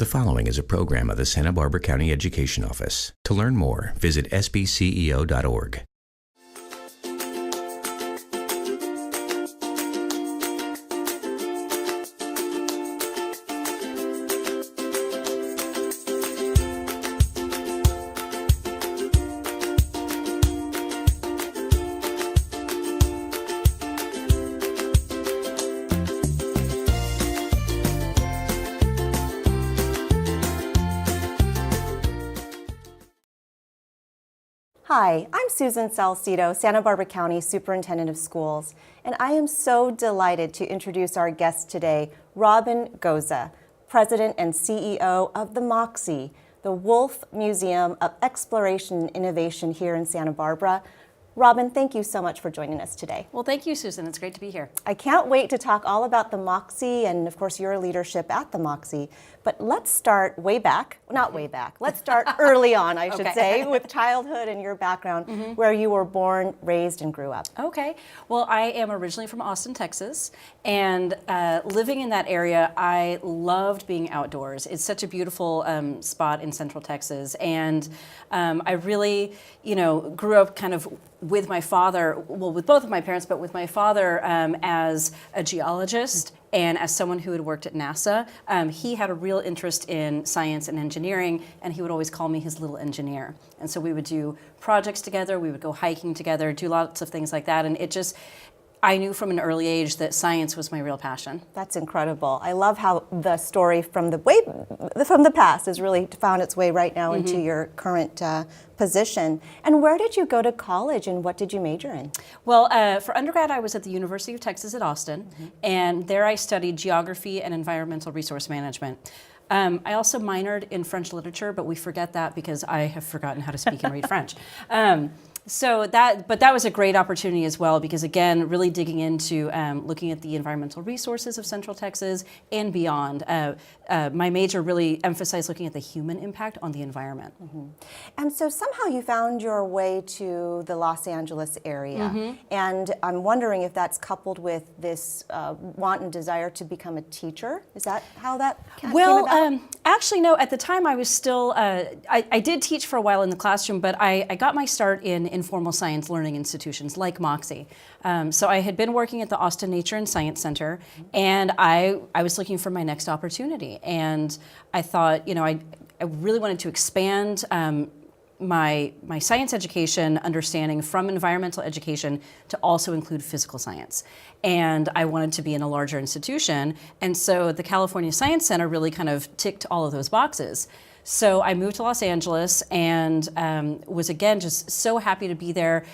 The following is a program of the Santa Barbara County Education Office. To learn more, visit sbceo.org. Hi, I'm Susan Salcido, Santa Barbara County Superintendent of Schools, and I am so delighted to introduce our guest today, Robin Gose, President and CEO of the MOXI, the Wolf Museum of Exploration and Innovation here in Santa Barbara. Robin, thank you so much for joining us today. Well, thank you, Susan. It's great to be here. I can't wait to talk all about the MOXI and, of course, your leadership at the MOXI. But let's start way back, not way back, let's start early on, I should say, with childhood and your background, where you were born, raised, and grew up. Okay. Well, I am originally from Austin, Texas, and living in that area, I loved being outdoors. It's such a beautiful spot in Central Texas, and I really, grew up kind of with my father, well, with both of my parents, but with my father as a geologist and as someone who had worked at NASA. He had a real interest in science and engineering, and he would always call me his little engineer. And so we would do projects together, we would go hiking together, do lots of things like that, and I knew from an early age that science was my real passion. That's incredible. I love how the story from the past has really found its way right now into your current position. And where did you go to college, and what did you major in? Well, for undergrad, I was at the University of Texas at Austin, and there I studied geography and environmental resource management. I also minored in French literature, but we forget that because I have forgotten how to speak and read French. But that was a great opportunity as well, because again, really digging into looking at the environmental resources of Central Texas and beyond. My major really emphasized looking at the human impact on the environment. And so somehow you found your way to the Los Angeles area. And I'm wondering if that's coupled with this want and desire to become a teacher. Is that how that came about? Actually, no. At the time, I was still, I did teach for a while in the classroom, but I got my start in informal science learning institutions like MOXI. So I had been working at the Austin Nature and Science Center, and I was looking for my next opportunity. And I thought, I really wanted to expand my science education understanding from environmental education to also include physical science. And I wanted to be in a larger institution. And so the California Science Center really kind of ticked all of those boxes. So I moved to Los Angeles and was again just so happy to be there,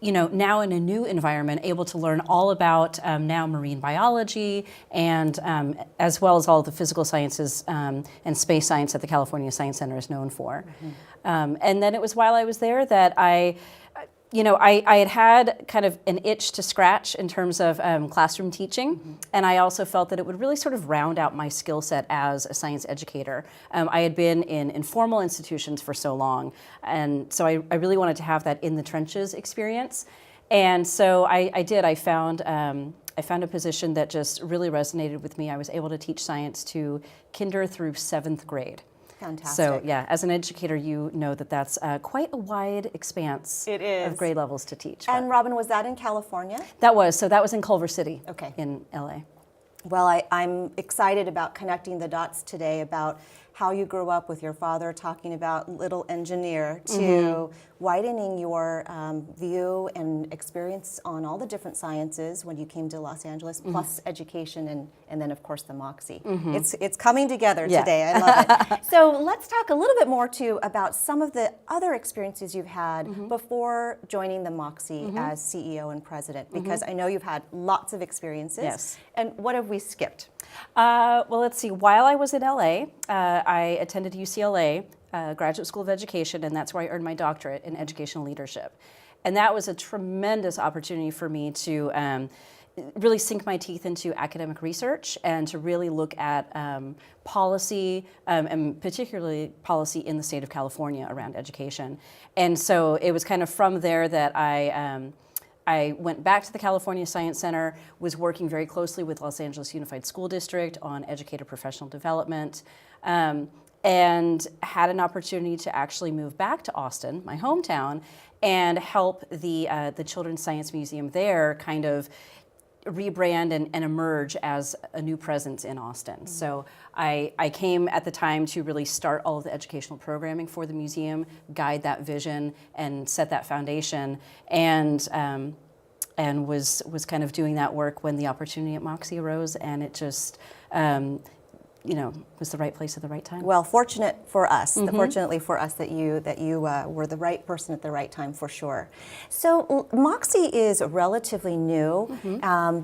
now in a new environment, able to learn all about now marine biology and as well as all the physical sciences and space science that the California Science Center is known for. And then it was while I was there that I had kind of an itch to scratch in terms of classroom teaching, and I also felt that it would really sort of round out my skill set as a science educator. I had been in informal institutions for so long, and so I really wanted to have that in the trenches experience. And so I did. I found a position that just really resonated with me. I was able to teach science to kinder through 7th grade. Fantastic. So yeah, as an educator, you know that that's quite a wide expanse of grade levels to teach. And Robin, was that in California? That was in Culver City, okay, in LA. Well, I'm excited about connecting the dots today about how you grew up with your father talking about little engineer to widening your view and experience on all the different sciences when you came to Los Angeles, plus education and then, of course, the MOXI. It's coming together today. I love it. So let's talk a little bit more, too, about some of the other experiences you've had before joining the MOXI as CEO and president, because I know you've had lots of experiences. Yes. And what have we skipped? Well, let's see. While I was in LA, I attended UCLA, Graduate School of Education, and that's where I earned my doctorate in educational leadership. And that was a tremendous opportunity for me to really sink my teeth into academic research and to really look at policy, and particularly policy in the state of California around education. And so it was kind of from there that I I went back to the California Science Center, was working very closely with Los Angeles Unified School District on educator professional development, and had an opportunity to actually move back to Austin, my hometown, and help the Children's Science Museum there kind of rebrand and emerge as a new presence in Austin. Mm-hmm. So I came at the time to really start all of the educational programming for the museum, guide that vision, and set that foundation, and was kind of doing that work when the opportunity at MOXI arose, and it just was the right place at the right time. Well, fortunate for us, fortunately for us that you were the right person at the right time, for sure. So MOXI is relatively new.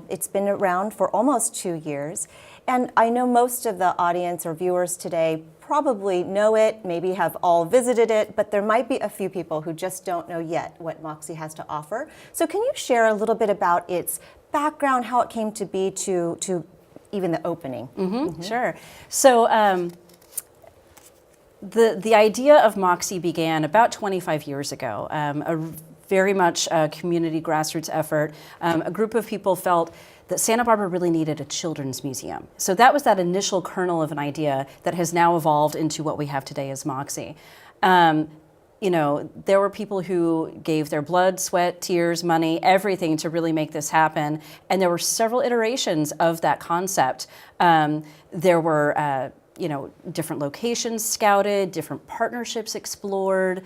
It's been around for almost 2 years. And I know most of the audience or viewers today probably know it, maybe have all visited it, but there might be a few people who just don't know yet what MOXI has to offer. So can you share a little bit about its background, how it came to be to even the opening? Sure. So the idea of MOXI began about 25 years ago. A very much a community grassroots effort. A group of people felt that Santa Barbara really needed a children's museum. So that was that initial kernel of an idea that has now evolved into what we have today as MOXI. There were people who gave their blood, sweat, tears, money, everything to really make this happen. And there were several iterations of that concept. There were, different locations scouted, different partnerships explored.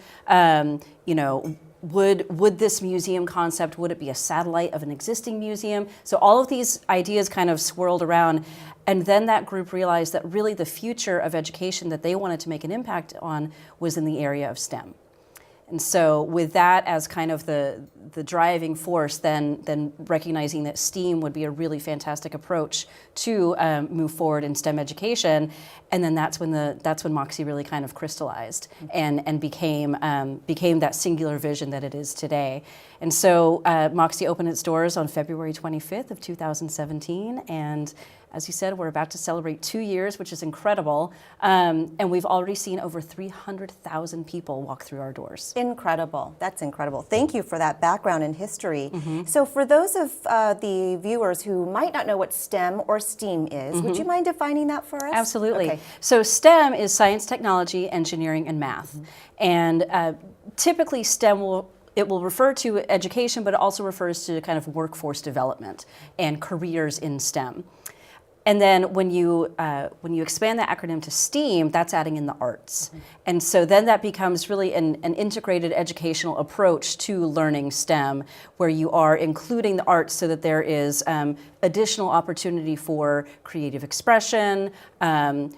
Would this museum concept, would it be a satellite of an existing museum? So all of these ideas kind of swirled around. And then that group realized that really the future of education that they wanted to make an impact on was in the area of STEM. And so with that as kind of the driving force, then recognizing that STEAM would be a really fantastic approach to move forward in STEM education, and then that's when MOXI really kind of crystallized and became that singular vision that it is today. And so MOXI opened its doors on February 25th of 2017, and as you said, we're about to celebrate 2 years, which is incredible. And we've already seen over 300,000 people walk through our doors. Incredible. That's incredible. Thank you for that background and history. So for those of the viewers who might not know what STEM or STEAM is, would you mind defining that for us? Absolutely. Okay. So STEM is science, technology, engineering, and math. And typically STEM will refer to education, but it also refers to kind of workforce development and careers in STEM. And then when you expand that acronym to STEAM, that's adding in the arts. And so then that becomes really an integrated educational approach to learning STEM, where you are including the arts so that there is additional opportunity for creative expression,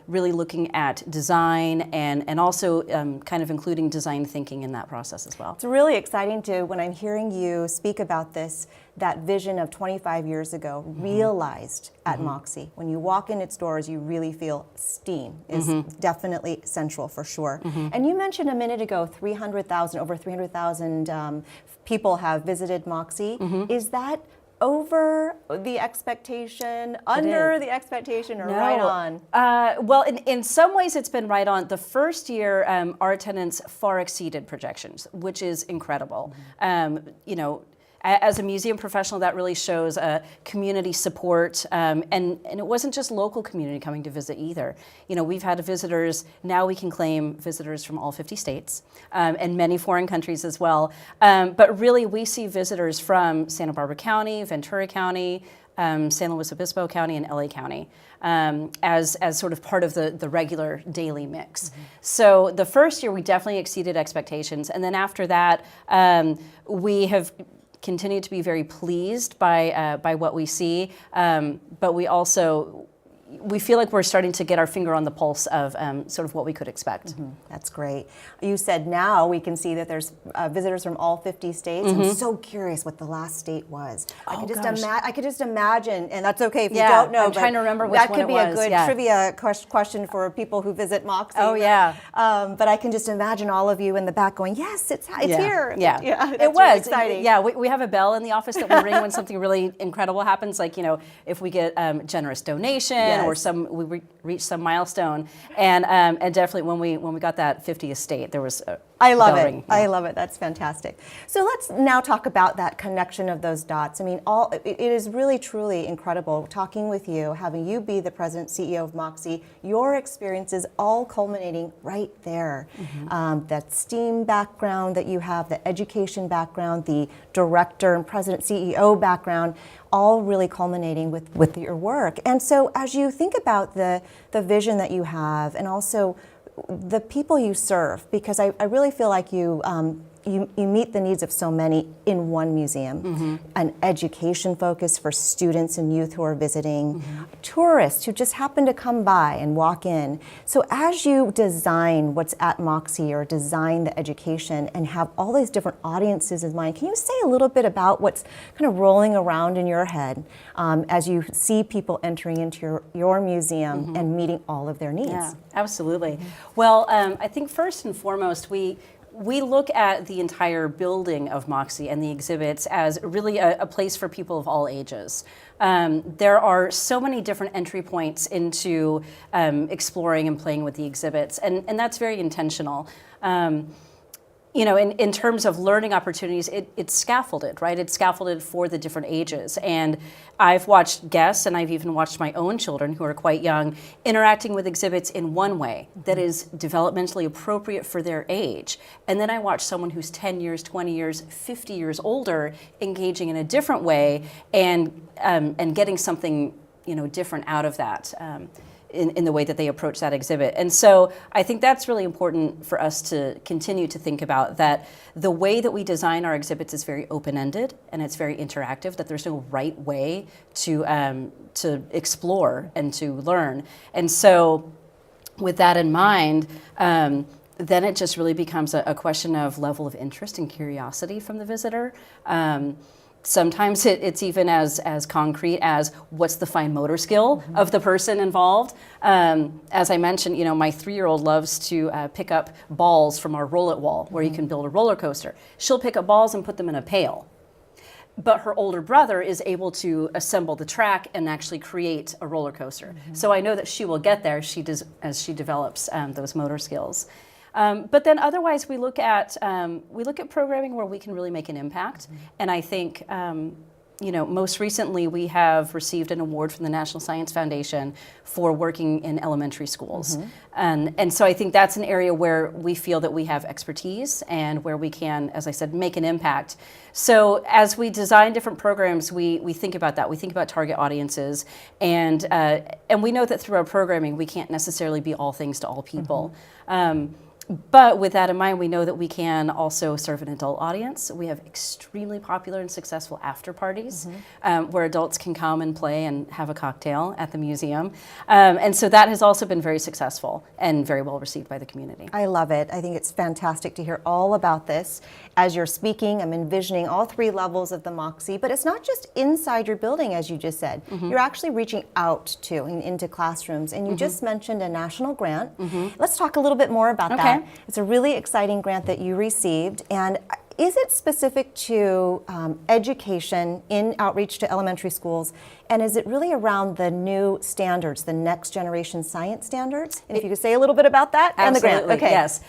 really looking at design, and also kind of including design thinking in that process as well. It's really exciting when I'm hearing you speak about this, that vision of 25 years ago realized at MOXI. When you walk in its doors, you really feel STEAM is definitely central for sure. And you mentioned a minute ago, over 300,000 people have visited MOXI. Is that over the expectation, under the expectation, or right on? Well, in some ways it's been right on. The first year, our attendance far exceeded projections, which is incredible. As a museum professional, that really shows community support, and it wasn't just local community coming to visit either. We've had visitors, now we can claim visitors from all 50 states, and many foreign countries as well. But really, we see visitors from Santa Barbara County, Ventura County, San Luis Obispo County, and LA County as sort of part of the regular daily mix. So the first year, we definitely exceeded expectations, and then after that, we have continue to be very pleased by what we see, but we feel like we're starting to get our finger on the pulse of sort of what we could expect. That's great. You said now we can see that there's visitors from all 50 states. I'm so curious what the last state was. I could just imagine, and that's okay if you don't know. I'm trying to remember which one it was. That could be a good trivia question for people who visit MOXI. Oh, yeah. But I can just imagine all of you in the back going, yes, it's here. Yeah, it was really exciting. Yeah, we have a bell in the office that we ring when something really incredible happens, like, if we get generous donation, or we reach some milestone, and definitely when we got that 50th state, there was I love bell it. ring. I love it. That's fantastic. So let's now talk about that connection of those dots. I mean, it is really, truly incredible talking with you, having you be the president, CEO of MOXI, your experiences all culminating right there. That STEAM background that you have, the education background, the director and president, CEO background, all really culminating with your work. And so as you think about the vision that you have and also the people you serve, because I really feel like you meet the needs of so many in one museum. An education focus for students and youth who are visiting, tourists who just happen to come by and walk in. So as you design what's at MOXI or design the education and have all these different audiences in mind, can you say a little bit about what's kind of rolling around in your head as you see people entering into your museum and meeting all of their needs? Yeah, absolutely. Well, I think first and foremost, we look at the entire building of MOXI and the exhibits as really a place for people of all ages. There are so many different entry points into exploring and playing with the exhibits, and that's very intentional. You know, in terms of learning opportunities, it's scaffolded, right? It's scaffolded for the different ages. And I've watched guests, and I've even watched my own children who are quite young, interacting with exhibits in one way that is developmentally appropriate for their age. And then I watch someone who's 10 years, 20 years, 50 years older, engaging in a different way and getting something, you know, different out of that. In the way that they approach that exhibit. And so I think that's really important for us to continue to think about, that the way that we design our exhibits is very open-ended and it's very interactive, that there's no right way to explore and to learn. And so with that in mind, then it just really becomes a question of level of interest and curiosity from the visitor. Sometimes it's even as concrete as what's the fine motor skill of the person involved. As I mentioned, you know, my 3-year-old loves to pick up balls from our roll-it wall where you can build a roller coaster. She'll pick up balls and put them in a pail. But her older brother is able to assemble the track and actually create a roller coaster. So I know that she will get there as she develops those motor skills. But then otherwise we look at programming where we can really make an impact. And I think, you know, most recently we have received an award from the National Science Foundation for working in elementary schools. And so I think that's an area where we feel that we have expertise and where we can, as I said, make an impact. So as we design different programs, we think about that. We think about target audiences, and we know that through our programming we can't necessarily be all things to all people. But with that in mind, we know that we can also serve an adult audience. We have extremely popular and successful after parties where adults can come and play and have a cocktail at the museum. And so that has also been very successful and very well received by the community. I love it. I think it's fantastic to hear all about this. As you're speaking, I'm envisioning all 3 levels of the MOXI, but it's not just inside your building, as you just said. You're actually reaching out to and into classrooms, and you just mentioned a national grant. Let's talk a little bit more about that. It's a really exciting grant that you received, and is it specific to education in outreach to elementary schools, and is it really around the new standards, the next generation science standards? And if you could say a little bit about that and the grant. Okay. Yes.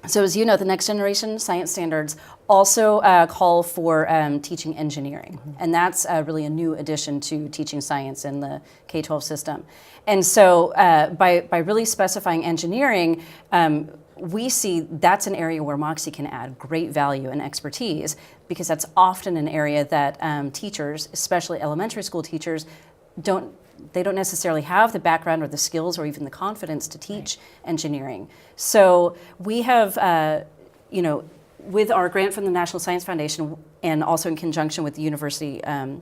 So as you know, the next generation science standards also call for teaching engineering. And that's really a new addition to teaching science in the K-12 system. And so by really specifying engineering, we see that's an area where MOXI can add great value and expertise, because that's often an area that teachers, especially elementary school teachers, don't necessarily have the background or the skills or even the confidence to teach engineering. So we have, you know, with our grant from the National Science Foundation and also in conjunction with the University at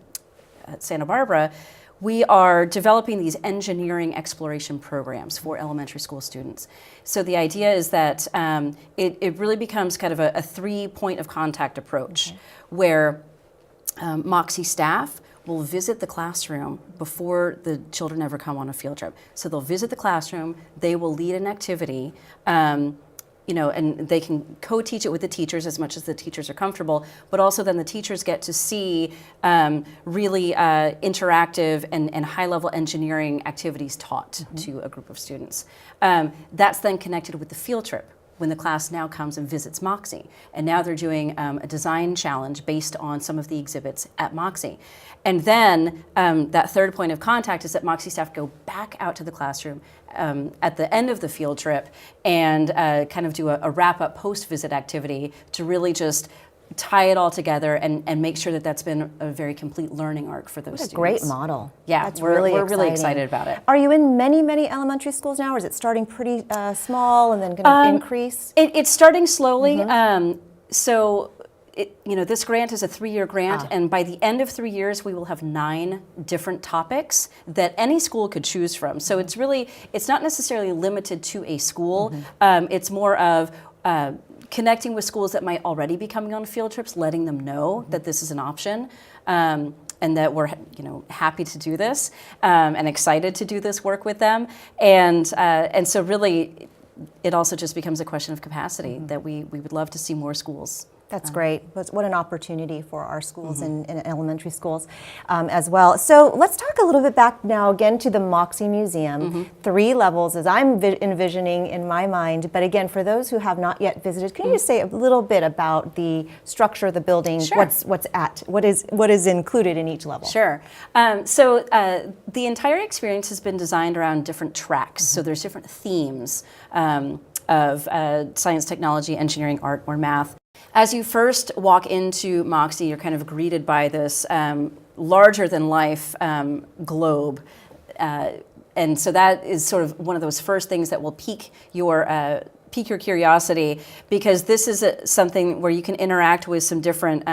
Santa Barbara, we are developing these engineering exploration programs for elementary school students. So the idea is that it really becomes kind of a 3-point of contact approach, where MOXI staff will visit the classroom before the children ever come on a field trip. So they'll visit the classroom, they will lead an activity, you know, and they can co-teach it with the teachers as much as the teachers are comfortable, but also then the teachers get to see really interactive and high-level engineering activities taught to a group of students. That's then connected with the field trip when the class now comes and visits MOXI. And now they're doing a design challenge based on some of the exhibits at MOXI. And then that third point of contact is that MOXI staff go back out to the classroom at the end of the field trip and kind of do a wrap-up post-visit activity to really just tie it all together and make sure that that's been a very complete learning arc for those students. Great model. Yeah, that's we're really really excited about it. Are you in many elementary schools now, or is it starting pretty small and then going to increase? It's starting slowly. So, this grant is a 3-year grant, and by the end of 3 years, we will have 9 different topics that any school could choose from. So it's not necessarily limited to a school. It's more of connecting with schools that might already be coming on field trips, letting them know that this is an option, and that we're happy to do this and excited to do this work with them, and so really, it also just becomes a question of capacity that we would love to see more schools. That's great. What an opportunity for our schools and elementary schools as well. So let's talk a little bit back now again to the MOXI Museum. 3 levels as I'm envisioning in my mind. But again, for those who have not yet visited, can you just say a little bit about the structure of the building? Sure. What is included in each level? Sure. So the entire experience has been designed around different tracks. So there's different themes of science, technology, engineering, art, or math. As you first walk into MOXI, you're kind of greeted by this larger-than-life globe. And so that is sort of one of those first things that will pique your curiosity, because this is something where you can interact with some different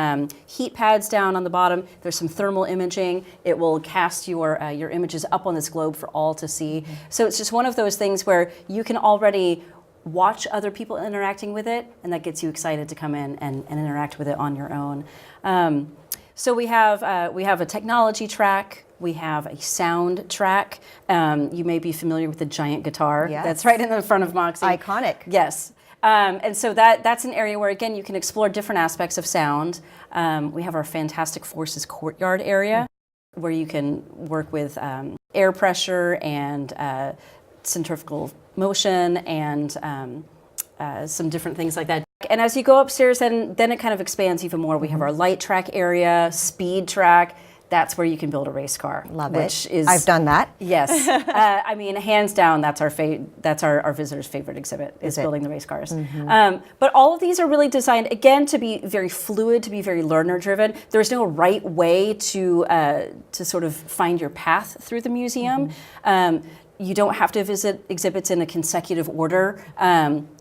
heat pads down on the bottom. There's some thermal imaging. It will cast your images up on this globe for all to see. So it's just one of those things where you can already watch other people interacting with it, and that gets you excited to come in and interact with it on your own. So we have a technology track. We have a sound track. You may be familiar with the giant guitar. Yes. That's right in the front of MOXI. Iconic. Yes. And so that's an area where, again, you can explore different aspects of sound. We have our Fantastic Forces courtyard area, where you can work with air pressure and centrifugal motion and some different things like that. And as you go upstairs, then it kind of expands even more. We have our light track area, speed track. That's where you can build a race car. Love which it. Is, I've done that. Yes. I mean, hands down, that's our visitors' favorite exhibit, is building the race cars. But all of these are really designed, again, to be very fluid, to be very learner-driven. There's no right way to sort of find your path through the museum. You don't have to visit exhibits in a consecutive order.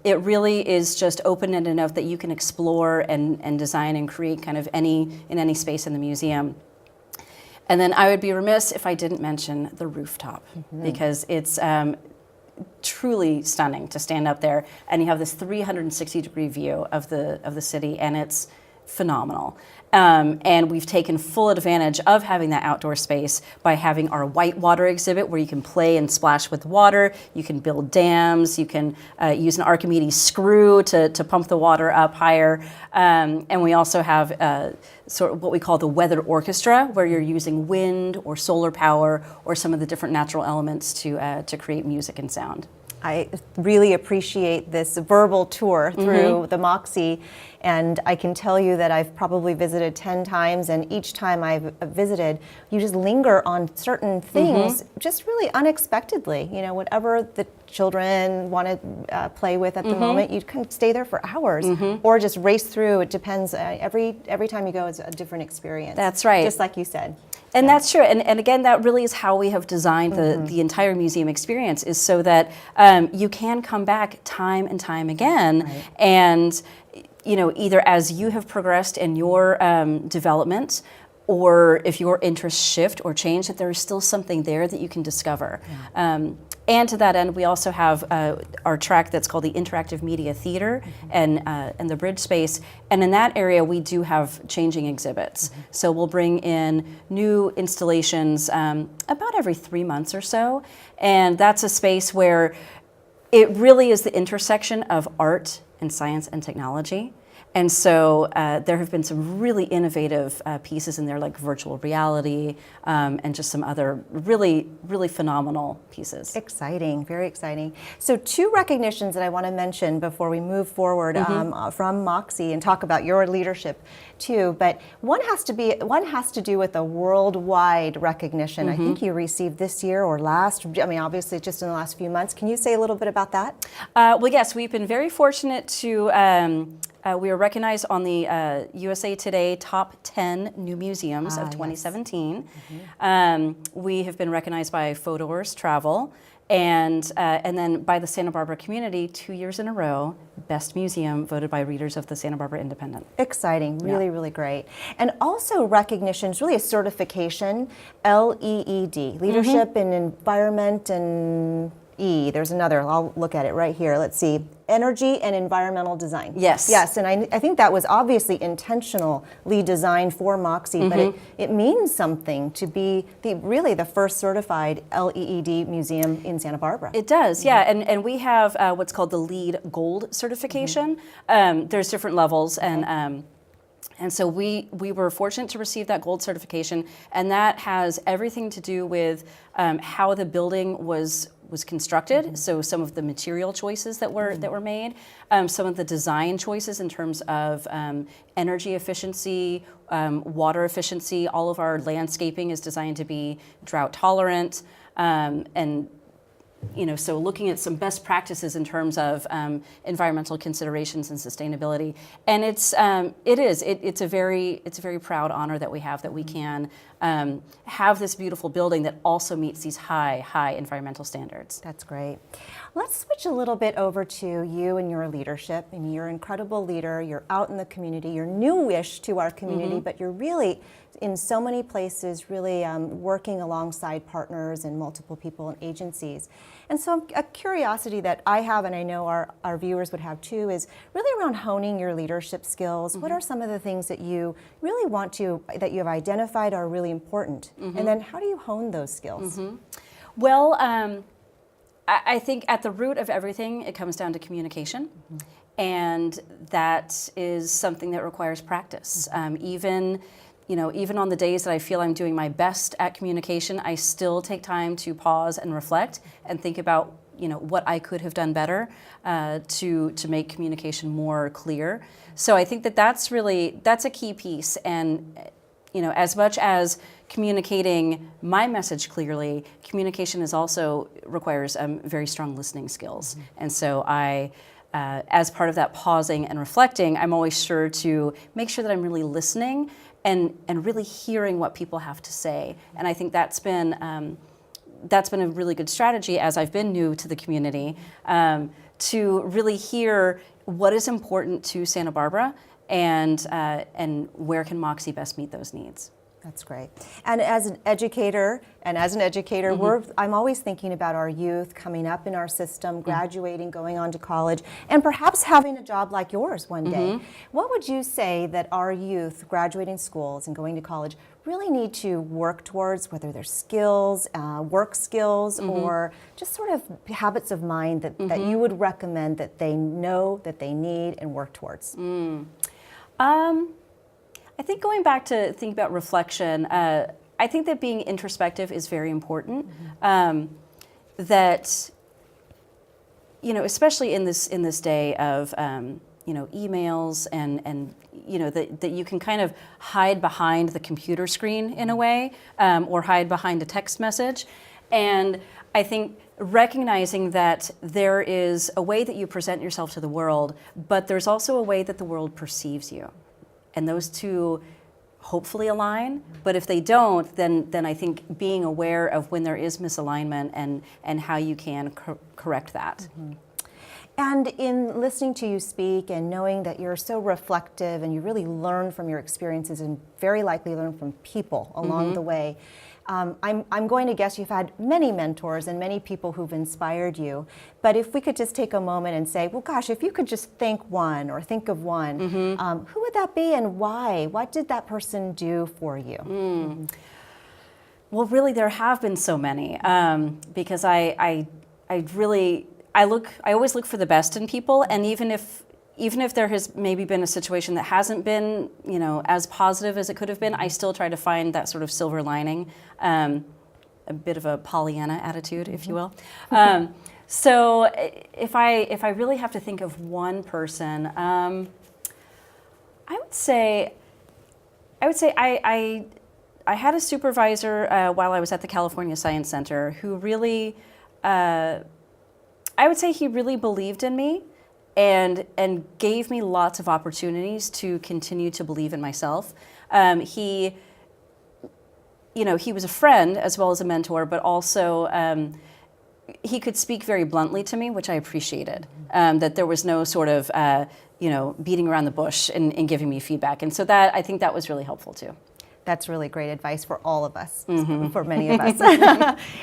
It really is just open-ended enough that you can explore and design and create kind of in any space in the museum. And then I would be remiss if I didn't mention the rooftop, because it's truly stunning to stand up there and you have this 360-degree view of the city, and it's phenomenal. And we've taken full advantage of having that outdoor space by having our whitewater exhibit, where you can play and splash with water. You can build dams. You can use an Archimedes screw to pump the water up higher. And we also have sort of what we call the weather orchestra, where you're using wind or solar power or some of the different natural elements to create music and sound. I really appreciate this verbal tour through the MOXI, and I can tell you that I've probably visited 10 times, and each time I've visited, you just linger on certain things just really unexpectedly. Whatever the children want to play with at the moment, you can stay there for hours or just race through. It depends. Every time you go, it's a different experience. That's right. Just like you said. And that's true. And again, that really is how we have designed the entire museum experience, is so that you can come back time and time again. Right. And, either as you have progressed in your development, or if your interests shift or change, that there is still something there that you can discover. Yeah. And to that end, we also have our track that's called the Interactive Media Theater and the Bridge Space. And in that area, we do have changing exhibits. So we'll bring in new installations about every 3 months or so. And that's a space where it really is the intersection of art and science and technology. And so there have been some really innovative pieces in there, like virtual reality and just some other really, really phenomenal pieces. Exciting, very exciting. So 2 recognitions that I want to mention before we move forward from MOXI and talk about your leadership too. But one has to do with a worldwide recognition. I think you received this year or last. I mean, obviously, just in the last few months. Can you say a little bit about that? Well, yes, we've been very fortunate to. We were recognized on the USA Today Top 10 New Museums of 2017. Yes. We have been recognized by Photoers Travel, and then by the Santa Barbara community 2 years in a row, Best Museum voted by readers of the Santa Barbara Independent. Exciting, really, really great. And also recognitions, really a certification, LEED, Leadership in Environment and there's another, I'll look at it right here. Let's see, Energy and Environmental Design. Yes. Yes, and I think that was obviously intentionally designed for MOXI, but it means something to be really the first certified LEED museum in Santa Barbara. It does, yeah, and we have what's called the LEED Gold certification. There's different levels, and so we were fortunate to receive that gold certification, and that has everything to do with how the building was constructed. So some of the material choices that were made, some of the design choices in terms of energy efficiency, water efficiency. All of our landscaping is designed to be drought tolerant, and so looking at some best practices in terms of environmental considerations and sustainability, and it's a very proud honor that we have, that we can have this beautiful building that also meets these high environmental standards. That's great. Let's switch a little bit over to you and your leadership. I mean, you're an incredible leader. You're out in the community. You're newish to our community, but you're really in so many places, really working alongside partners and multiple people and agencies. And so a curiosity that I have, and I know our viewers would have too, is really around honing your leadership skills. What are some of the things that you really that you have identified are really important? And then how do you hone those skills? Well, I think at the root of everything, it comes down to communication. And that is something that requires practice. Even on the days that I feel I'm doing my best at communication, I still take time to pause and reflect and think about, what I could have done better to make communication more clear. So I think that's a key piece. And, as much as communicating my message clearly, communication also requires very strong listening skills. And so as part of that pausing and reflecting, I'm always sure to make sure that I'm really listening and really hearing what people have to say. And I think that's been a really good strategy as I've been new to the community, to really hear what is important to Santa Barbara and where can MOXI best meet those needs. That's great. And as an educator, I'm always thinking about our youth coming up in our system, graduating, going on to college, and perhaps having a job like yours one day. What would you say that our youth graduating schools and going to college really need to work towards, whether they're skills, work skills, or just sort of habits of mind that you would recommend that they know that they need and work towards? I think going back to think about reflection, I think that being introspective is very important. That, especially in this day of emails and that you can kind of hide behind the computer screen in a way, or hide behind a text message. And I think recognizing that there is a way that you present yourself to the world, but there's also a way that the world perceives you. And those two hopefully align, but if they don't, then I think being aware of when there is misalignment and how you can correct that. And in listening to you speak and knowing that you're so reflective and you really learn from your experiences and very likely learn from people along the way, I'm going to guess you've had many mentors and many people who've inspired you. But if we could just take a moment and say, well, gosh, if you could just think of one, who would that be and why? What did that person do for you? Well, really, there have been so many, because I always look for the best in people, and even if even if there has maybe been a situation that hasn't been, as positive as it could have been, I still try to find that sort of silver lining, a bit of a Pollyanna attitude, if you will. So if I really have to think of one person, I would say I had a supervisor while I was at the California Science Center who really, I would say he really believed in me and gave me lots of opportunities to continue to believe in myself. He was a friend as well as a mentor, but also he could speak very bluntly to me, which I appreciated. That there was no sort of beating around the bush in giving me feedback, and so I think that was really helpful too. That's really great advice for all of us, for many of us.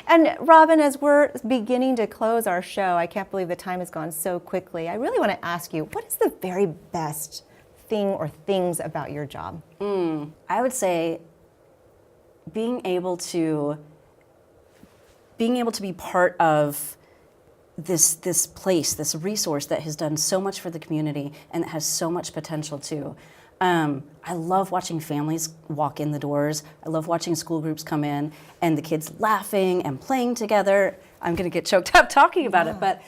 And Robin, as we're beginning to close our show, I can't believe the time has gone so quickly. I really want to ask you, what is the very best thing or things about your job? I would say being able to be part of this place, this resource that has done so much for the community and that has so much potential too. I love watching families walk in the doors. I love watching school groups come in and the kids laughing and playing together. I'm going to get choked up talking about it, but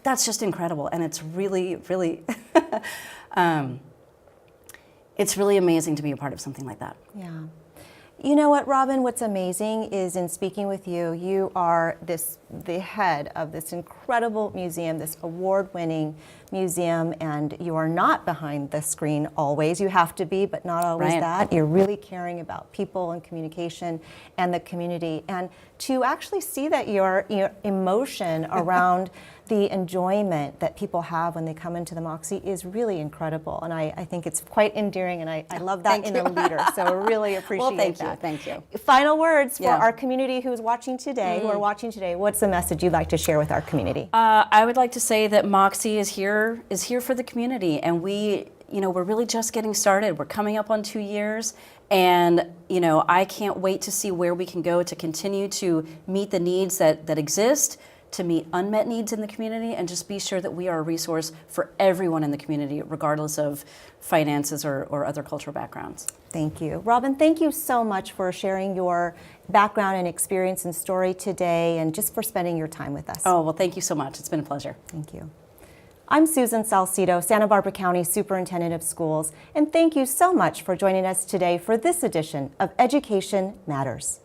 that's just incredible. And it's really, really, it's really amazing to be a part of something like that. Yeah. You know what, Robin, what's amazing is in speaking with you, you are the head of this incredible museum, this award-winning museum, and you are not behind the screen always. You have to be, but not always Right. that. You're really caring about people and communication and the community. And to actually see that your emotion around the enjoyment that people have when they come into the MOXI is really incredible. And I think it's quite endearing, and I love that in a leader. So I really appreciate that. Thank you. Final words for Yeah. our community who's watching today, who are watching today. What's the message you'd like to share with our community? I would like to say that MOXI is here for the community, and we're really just getting started. We're coming up on 2 years, and I can't wait to see where we can go to continue to meet the needs that exist, to meet unmet needs in the community, and just be sure that we are a resource for everyone in the community, regardless of finances or other cultural backgrounds. Thank you. Robin, thank you so much for sharing your background and experience and story today, and just for spending your time with us. Oh, well, thank you so much. It's been a pleasure. Thank you. I'm Susan Salcido, Santa Barbara County Superintendent of Schools, and thank you so much for joining us today for this edition of Education Matters.